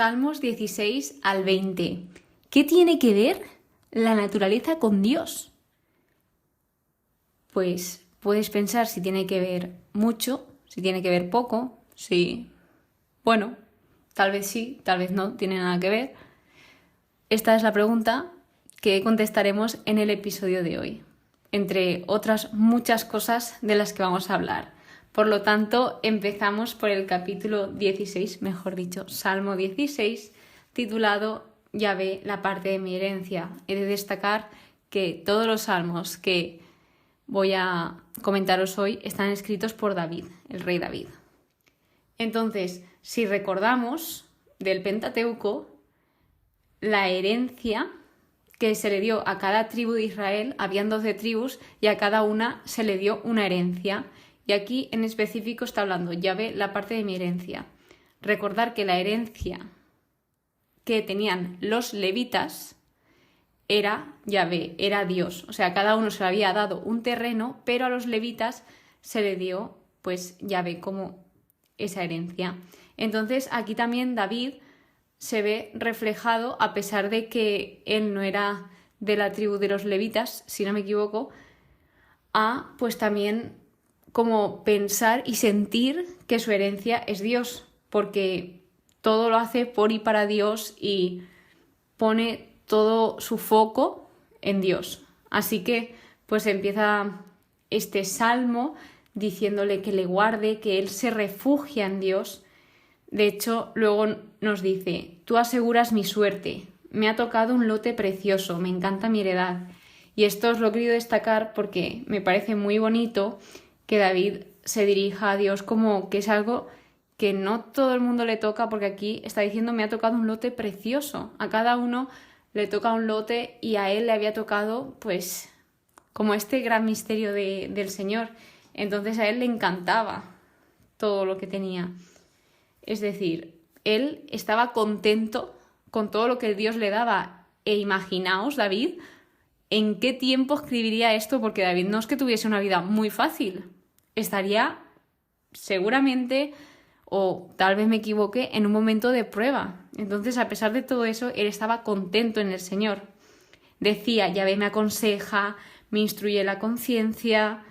Salmos 16 al 20. ¿Qué tiene que ver la naturaleza con Dios? Pues puedes pensar si tiene que ver mucho, si tiene que ver poco, si... Bueno, tal vez sí, tal vez no, tiene nada que ver. Esta es la pregunta que contestaremos en el episodio de hoy, entre otras muchas cosas de las que vamos a hablar. Por lo tanto, empezamos por el capítulo 16, mejor dicho, Salmo 16, titulado Yahvé, la parte de mi herencia. He de destacar que todos los salmos que voy a comentaros hoy están escritos por David, el rey David. Entonces, si recordamos del Pentateuco, la herencia que se le dio a cada tribu de Israel, habían 12 tribus y a cada una se le dio una herencia. Y aquí en específico está hablando Yahvé, la parte de mi herencia. Recordar que la herencia que tenían los levitas era Yahvé, era Dios. O sea, cada uno se le había dado un terreno, pero a los levitas se le dio pues Yahvé como esa herencia. Entonces aquí también David se ve reflejado, a pesar de que él no era de la tribu de los levitas, si no me equivoco, a pues también como pensar y sentir que su herencia es Dios, porque todo lo hace por y para Dios y pone todo su foco en Dios. Así que pues empieza este salmo diciéndole que le guarde, que él se refugia en Dios. De hecho, luego nos dice, tú aseguras mi suerte, me ha tocado un lote precioso, me encanta mi heredad. Y esto os lo he querido destacar porque me parece muy bonito que David se dirija a Dios como que es algo que no todo el mundo le toca, porque aquí está diciendo me ha tocado un lote precioso. A cada uno le toca un lote y a él le había tocado pues como este gran misterio del Señor. Entonces a él le encantaba todo lo que tenía. Es decir, él estaba contento con todo lo que Dios le daba. E imaginaos, David, ¿en qué tiempo escribiría esto? Porque David no es que tuviese una vida muy fácil. Estaría seguramente, o tal vez me equivoque, en un momento de prueba. Entonces, a pesar de todo eso, él estaba contento en el Señor. Decía, Yahvé me aconseja, me instruye la conciencia,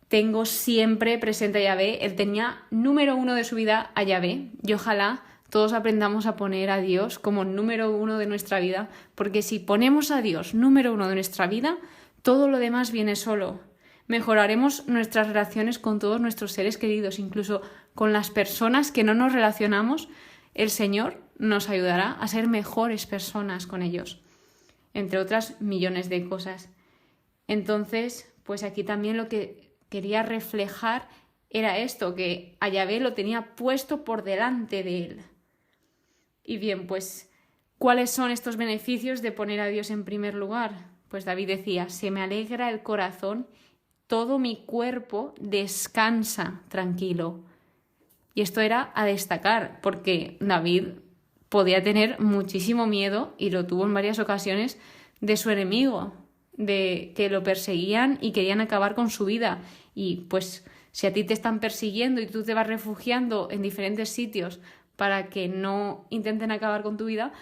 tengo siempre presente a Yahvé. Él tenía número 1 de su vida a Yahvé. Y ojalá todos aprendamos a poner a Dios como número 1 de nuestra vida, porque si ponemos a Dios número 1 de nuestra vida, todo lo demás viene solo. Mejoraremos nuestras relaciones con todos nuestros seres queridos, incluso con las personas que no nos relacionamos. El Señor nos ayudará a ser mejores personas con ellos, entre otras millones de cosas. Entonces, pues aquí también lo que quería reflejar era esto, que a Yahvé lo tenía puesto por delante de él. Y bien, pues, ¿cuáles son estos beneficios de poner a Dios en primer lugar? Pues David decía, se me alegra el corazón, todo mi cuerpo descansa tranquilo. Y esto era a destacar, porque David podía tener muchísimo miedo, y lo tuvo en varias ocasiones, de su enemigo, de que lo perseguían y querían acabar con su vida. Y pues si a ti te están persiguiendo y tú te vas refugiando en diferentes sitios para que no intenten acabar con tu vida,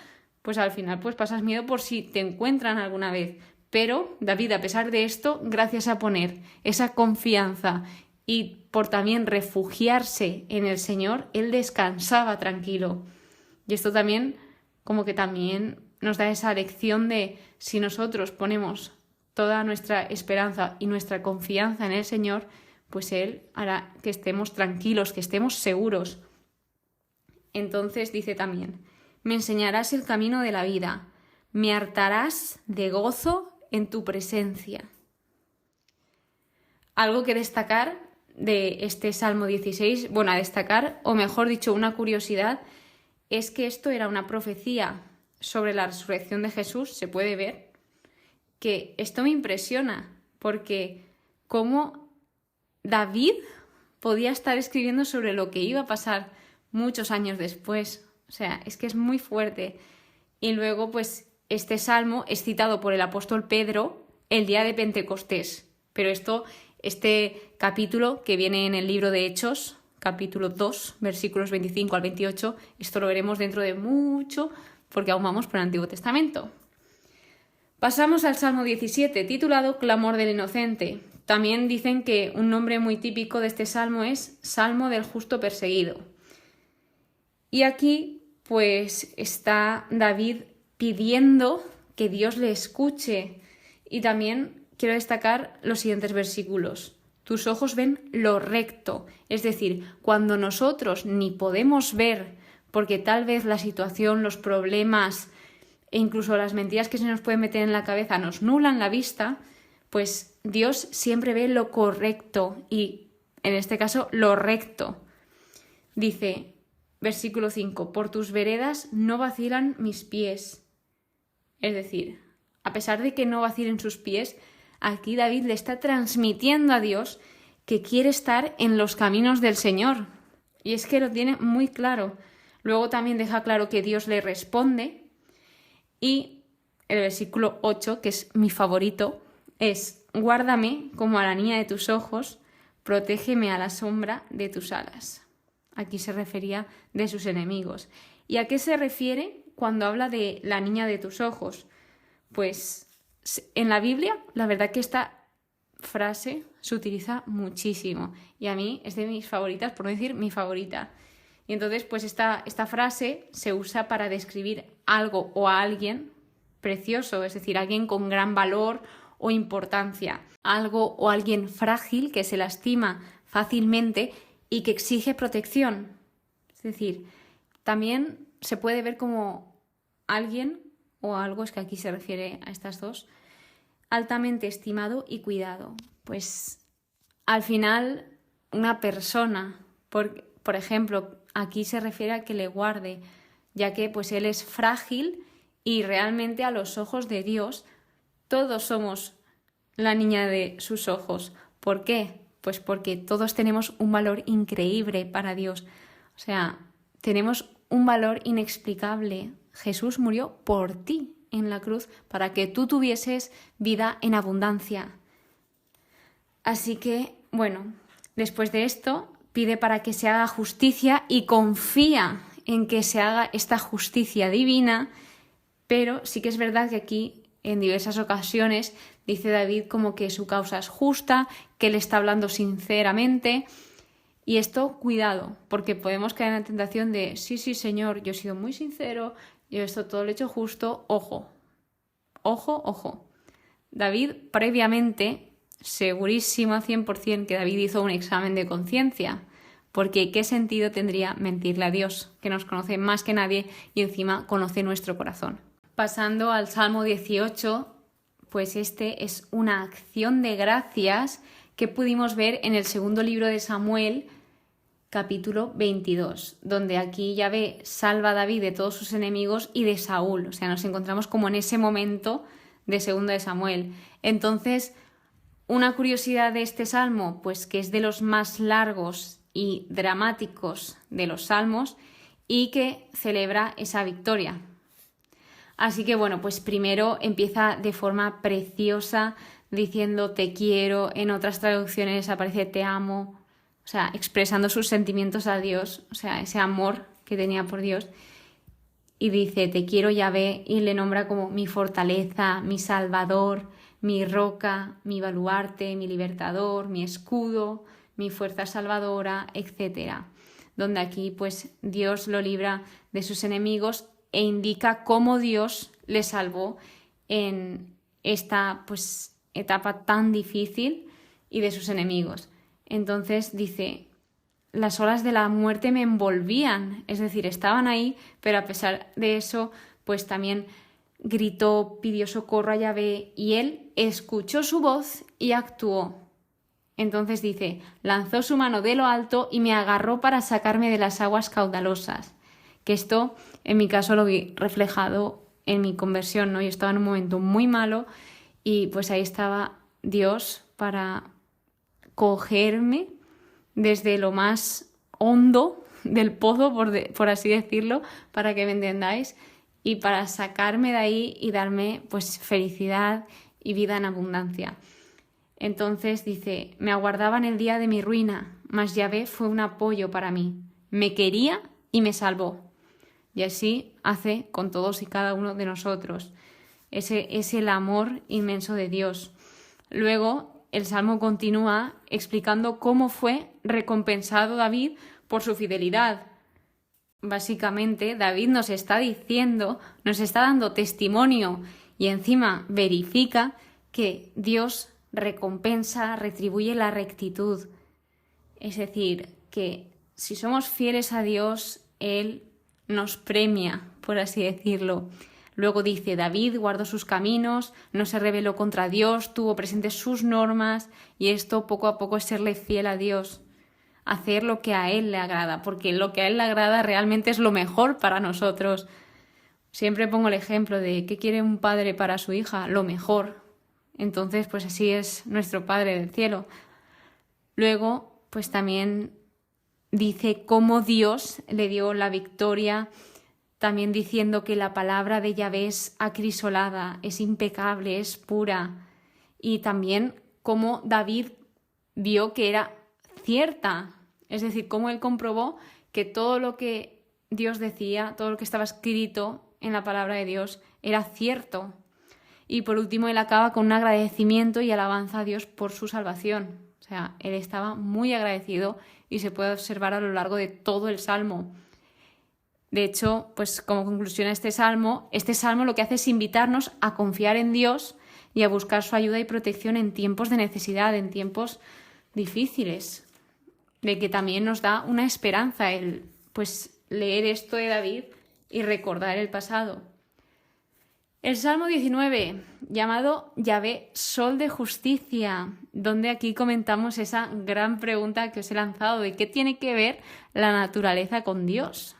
pues al final pues pasas miedo por si te encuentran alguna vez. Pero David, a pesar de esto, gracias a poner esa confianza y por también refugiarse en el Señor, él descansaba tranquilo. Y esto también, como que también nos da esa lección de si nosotros ponemos toda nuestra esperanza y nuestra confianza en el Señor, pues Él hará que estemos tranquilos, que estemos seguros. Entonces dice también, me enseñarás el camino de la vida, me hartarás de gozo en tu presencia. Algo que destacar de este Salmo 16, bueno, a destacar, o mejor dicho, una curiosidad, es que esto era una profecía sobre la resurrección de Jesús, se puede ver, que esto me impresiona, porque cómo David podía estar escribiendo sobre lo que iba a pasar muchos años después. O sea, es que es muy fuerte. Y luego, pues, este salmo es citado por el apóstol Pedro el día de Pentecostés. Pero este capítulo que viene en el libro de Hechos, capítulo 2, versículos 25 al 28. Esto lo veremos dentro de mucho, porque aún vamos por el Antiguo Testamento. Pasamos al Salmo 17, titulado Clamor del Inocente. También dicen que un nombre muy típico de este salmo es Salmo del Justo Perseguido. Y aquí, pues, está David pidiendo que Dios le escuche. Y también quiero destacar los siguientes versículos. Tus ojos ven lo recto, es decir, cuando nosotros ni podemos ver, porque tal vez la situación, los problemas e incluso las mentiras que se nos pueden meter en la cabeza nos nublan la vista, pues Dios siempre ve lo correcto y, en este caso, lo recto. Dice, versículo 5, por tus veredas no vacilan mis pies. Es decir, a pesar de que no vacilen sus pies, aquí David le está transmitiendo a Dios que quiere estar en los caminos del Señor. Y es que lo tiene muy claro. Luego también deja claro que Dios le responde. Y el versículo 8, que es mi favorito, es guárdame como a la niña de tus ojos, protégeme a la sombra de tus alas. Aquí se refería de sus enemigos. ¿Y a qué se refiere cuando habla de la niña de tus ojos? Pues en la Biblia, la verdad que esta frase se utiliza muchísimo y a mí es de mis favoritas, por no decir mi favorita. Y entonces, pues esta frase se usa para describir algo o a alguien precioso, es decir, alguien con gran valor o importancia, algo o alguien frágil que se lastima fácilmente y que exige protección. Es decir, también se puede ver como alguien o algo, es que aquí se refiere a estas dos, altamente estimado y cuidado. Pues al final una persona, por ejemplo, aquí se refiere a que le guarde, ya que pues él es frágil y realmente a los ojos de Dios todos somos la niña de sus ojos. ¿Por qué? Pues porque todos tenemos un valor increíble para Dios. O sea, tenemos un valor inexplicable. Jesús murió por ti en la cruz para que tú tuvieses vida en abundancia. Así que, bueno, después de esto, pide para que se haga justicia y confía en que se haga esta justicia divina, pero sí que es verdad que aquí en diversas ocasiones dice David como que su causa es justa, que él está hablando sinceramente. Y esto, cuidado, porque podemos caer en la tentación de sí, Señor, yo he sido muy sincero, yo esto todo lo he hecho justo. Ojo, ojo, ojo. David previamente, segurísimo al 100% que David hizo un examen de conciencia, porque ¿qué sentido tendría mentirle a Dios, que nos conoce más que nadie y encima conoce nuestro corazón? Pasando al Salmo 18, pues este es una acción de gracias que pudimos ver en el segundo libro de Samuel, capítulo 22, donde aquí Yahvé salva a David de todos sus enemigos y de Saúl. O sea, nos encontramos como en ese momento de segundo de Samuel. Entonces, una curiosidad de este salmo, pues que es de los más largos y dramáticos de los salmos y que celebra esa victoria. Así que bueno, pues primero empieza de forma preciosa diciendo te quiero, en otras traducciones aparece te amo, o sea, expresando sus sentimientos a Dios, o sea, ese amor que tenía por Dios. Y dice te quiero Yahvé y le nombra como mi fortaleza, mi salvador, mi roca, mi baluarte, mi libertador, mi escudo, mi fuerza salvadora, etc. Donde aquí pues Dios lo libra de sus enemigos e indica cómo Dios le salvó en esta pues etapa tan difícil y de sus enemigos. Entonces dice, las olas de la muerte me envolvían, es decir, estaban ahí, pero a pesar de eso, pues también gritó, pidió socorro a Yahvé y él escuchó su voz y actuó. Entonces dice, lanzó su mano de lo alto y me agarró para sacarme de las aguas caudalosas. Que esto, en mi caso, lo vi reflejado en mi conversión, ¿no? Yo estaba en un momento muy malo y pues ahí estaba Dios para cogerme desde lo más hondo del pozo, por así decirlo, para que me entendáis, y para sacarme de ahí y darme pues felicidad y vida en abundancia. Entonces dice, me aguardaba en el día de mi ruina, mas Yahvé fue un apoyo para mí. Me quería y me salvó. Y así hace con todos y cada uno de nosotros. Ese es el amor inmenso de Dios. Luego, el Salmo continúa explicando cómo fue recompensado David por su fidelidad. Básicamente, David nos está diciendo, nos está dando testimonio y encima verifica que Dios recompensa, retribuye la rectitud. Es decir, que si somos fieles a Dios, Él nos premia, por así decirlo. Luego dice, David guardó sus caminos, no se rebeló contra Dios, tuvo presentes sus normas, y esto poco a poco es serle fiel a Dios, hacer lo que a Él le agrada, porque lo que a Él le agrada realmente es lo mejor para nosotros. Siempre pongo el ejemplo de ¿qué quiere un padre para su hija? Lo mejor. Entonces, pues así es nuestro Padre del cielo. Luego, pues también dice cómo Dios le dio la victoria, también diciendo que la palabra de Yahvé es acrisolada, es impecable, es pura. Y también cómo David vio que era cierta, es decir, cómo él comprobó que todo lo que Dios decía, todo lo que estaba escrito en la palabra de Dios era cierto. Y por último, él acaba con un agradecimiento y alabanza a Dios por su salvación. O sea, él estaba muy agradecido y se puede observar a lo largo de todo el Salmo. De hecho, pues como conclusión a este salmo lo que hace es invitarnos a confiar en Dios y a buscar su ayuda y protección en tiempos de necesidad, en tiempos difíciles. De que también nos da una esperanza el pues leer esto de David y recordar el pasado. El Salmo 19, llamado Yahvé, Sol de Justicia, donde aquí comentamos esa gran pregunta que os he lanzado de qué tiene que ver la naturaleza con Dios.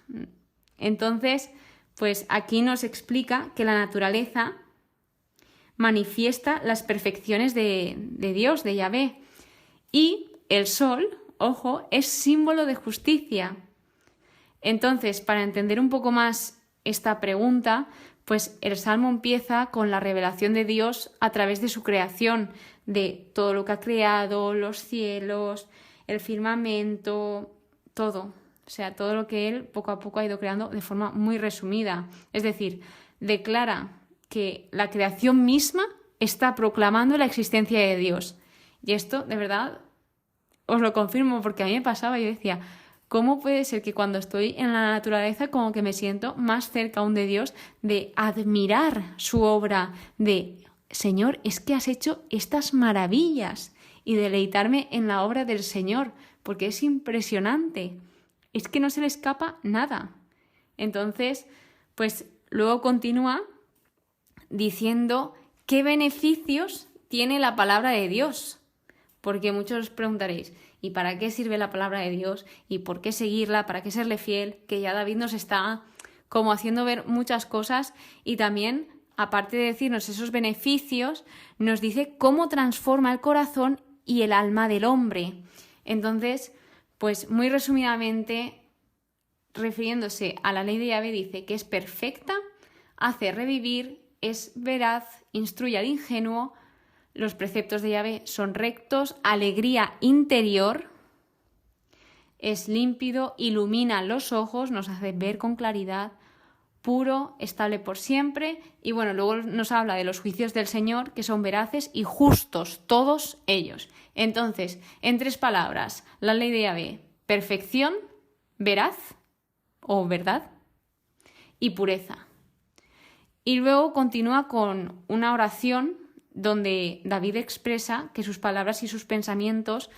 Entonces, pues aquí nos explica que la naturaleza manifiesta las perfecciones de Dios, de Yahvé, y el sol, ojo, es símbolo de justicia. Entonces, para entender un poco más esta pregunta, pues el Salmo empieza con la revelación de Dios a través de su creación, de todo lo que ha creado, los cielos, el firmamento, todo. O sea, todo lo que Él poco a poco ha ido creando de forma muy resumida. Es decir, declara que la creación misma está proclamando la existencia de Dios. Y esto, de verdad, os lo confirmo porque a mí me pasaba, yo decía, ¿cómo puede ser que cuando estoy en la naturaleza como que me siento más cerca aún de Dios, de admirar su obra, de Señor, es que has hecho estas maravillas y deleitarme en la obra del Señor, porque es impresionante, es que no se le escapa nada. Entonces, pues luego continúa diciendo qué beneficios tiene la palabra de Dios, porque muchos os preguntaréis, ¿y para qué sirve la palabra de Dios? ¿Y por qué seguirla? ¿Para qué serle fiel? Que ya David nos está como haciendo ver muchas cosas y también, aparte de decirnos esos beneficios, nos dice cómo transforma el corazón y el alma del hombre. Entonces, pues muy resumidamente, refiriéndose a la ley de Yahvé, dice que es perfecta, hace revivir, es veraz, instruye al ingenuo. Los preceptos de Yahvé son rectos, alegría interior, es límpido, ilumina los ojos, nos hace ver con claridad, puro, estable por siempre. Y bueno, luego nos habla de los juicios del Señor, que son veraces y justos, todos ellos. Entonces, en 3 palabras, la ley de Yahvé, perfección, veraz o verdad y pureza. Y luego continúa con una oración donde David expresa que sus palabras y sus pensamientos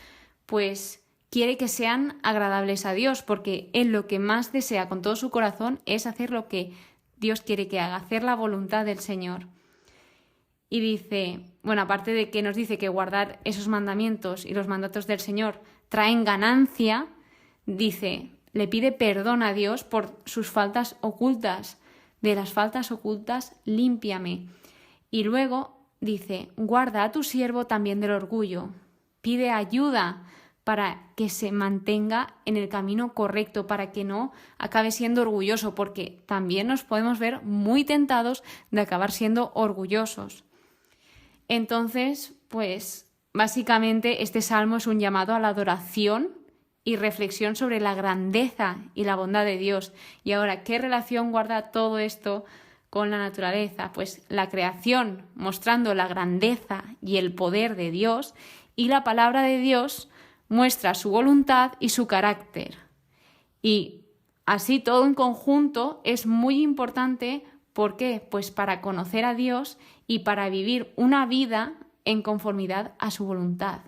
pues quiere que sean agradables a Dios, porque él lo que más desea con todo su corazón es hacer lo que Dios quiere que haga, hacer la voluntad del Señor. Y dice, bueno, aparte de que nos dice que guardar esos mandamientos y los mandatos del Señor traen ganancia, dice, le pide perdón a Dios por sus faltas ocultas. De las faltas ocultas, límpiame. Y luego dice, guarda a tu siervo también del orgullo. Pide ayuda para que se mantenga en el camino correcto, para que no acabe siendo orgulloso, porque también nos podemos ver muy tentados de acabar siendo orgullosos. Entonces, pues básicamente este salmo es un llamado a la adoración y reflexión sobre la grandeza y la bondad de Dios. Y ahora, ¿qué relación guarda todo esto con la naturaleza? Pues la creación mostrando la grandeza y el poder de Dios, y la palabra de Dios muestra su voluntad y su carácter. Y así todo en conjunto es muy importante. ¿Por qué? Pues para conocer a Dios y para vivir una vida en conformidad a su voluntad.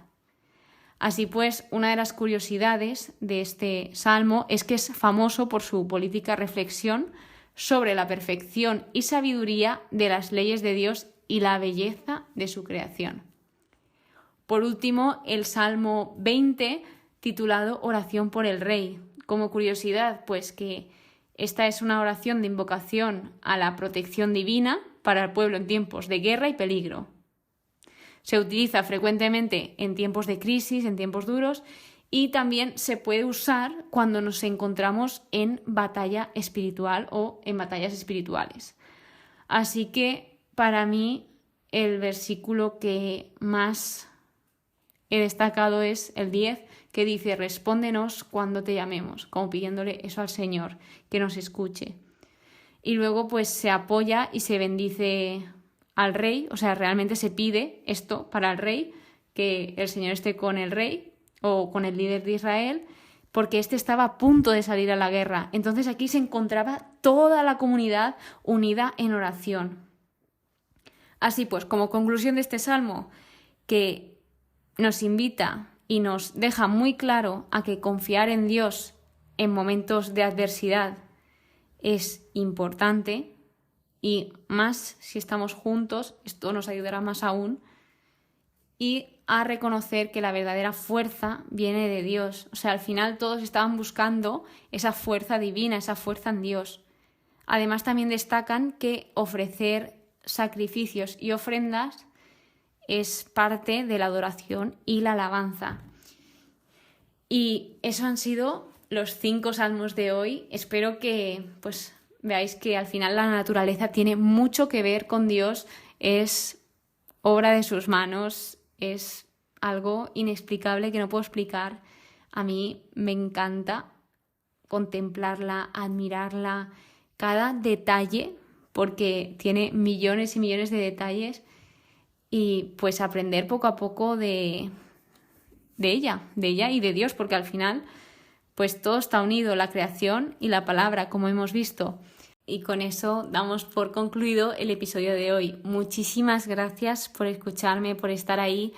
Así pues, una de las curiosidades de este salmo es que es famoso por su política reflexión sobre la perfección y sabiduría de las leyes de Dios y la belleza de su creación. Por último, el Salmo 20, titulado Oración por el Rey. Como curiosidad, pues que esta es una oración de invocación a la protección divina para el pueblo en tiempos de guerra y peligro. Se utiliza frecuentemente en tiempos de crisis, en tiempos duros, y también se puede usar cuando nos encontramos en batalla espiritual o en batallas espirituales. Así que para mí el versículo que más he destacado es el 10, que dice: respóndenos cuando te llamemos, como pidiéndole eso al Señor, que nos escuche. Y luego pues se apoya y se bendice al rey, o sea, realmente se pide esto para el rey, que el Señor esté con el rey o con el líder de Israel, porque éste estaba a punto de salir a la guerra. Entonces aquí se encontraba toda la comunidad unida en oración. Así pues, como conclusión de este salmo, que nos invita y nos deja muy claro a que confiar en Dios en momentos de adversidad es importante, y más si estamos juntos, esto nos ayudará más aún, y a reconocer que la verdadera fuerza viene de Dios. O sea, al final todos estaban buscando esa fuerza divina, esa fuerza en Dios. Además también destacan que ofrecer sacrificios y ofrendas es parte de la adoración y la alabanza. Y eso han sido los 5 salmos de hoy. Espero que pues veáis que al final la naturaleza tiene mucho que ver con Dios, es obra de sus manos, es algo inexplicable que no puedo explicar. A mí me encanta contemplarla, admirarla, cada detalle, porque tiene millones y millones de detalles, y pues aprender poco a poco de ella y de Dios, porque al final pues todo está unido, la creación y la palabra, como hemos visto. Y con eso damos por concluido el episodio de hoy. Muchísimas gracias por escucharme, por estar ahí.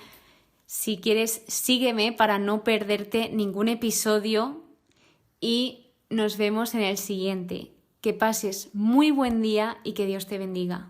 Si quieres, sígueme para no perderte ningún episodio, y nos vemos en el siguiente. Que pases muy buen día y que Dios te bendiga.